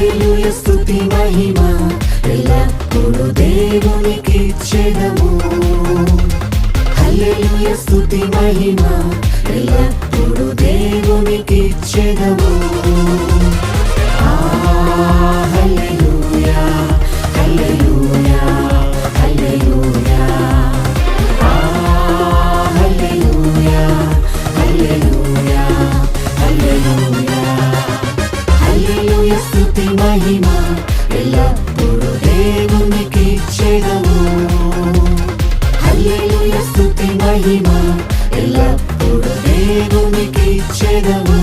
హల్లెలూయా స్తుతి మహిమ ఎల్లప్పుడూ దేవునికిచ్చెదము. హల్లెలూయా స్తుతి మహిమ ఎల్లప్పుడూ దేవునికిచ్చెదము. హల్లెలూయా హల్లెలూయా హల్లెలూయా హల్లెలూయా హల్లెలూయా హల్లెలూయా హల్లెలూయా స్తుతి మహిమ ఎల్లప్పుడూ దేవునికిచ్చెదము. హల్లెలూయా స్తుతి మహిమ ఎల్లప్పుడూ దేవునికిచ్చెదము.